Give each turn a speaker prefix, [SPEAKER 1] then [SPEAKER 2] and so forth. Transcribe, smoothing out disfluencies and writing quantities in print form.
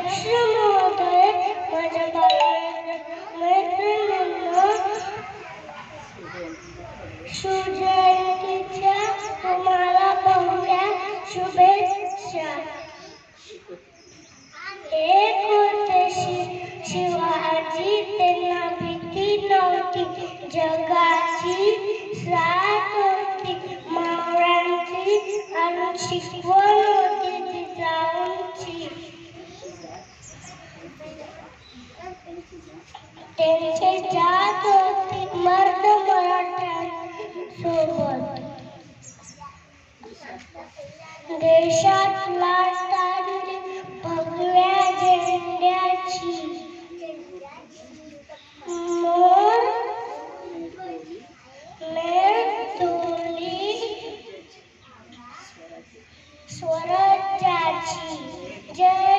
[SPEAKER 1] अध्यक्ष महोदय, माझ्या बालमित्रांनो, शिवजयंतीच्या तुम्हाला बहुत्या शुभेच्छा. एक होते शिवाजी, त्यांना भीती नव्हती, जगाची साथ होती, मावळ्यांची आणि शिकवण होती जिजाऊंची. त्यांची जात होती मर्द मराठ्यांसोबत. देशात लाट आणली भगव्या झेंड्याची. मेळ तोली स्वराज्याची. जय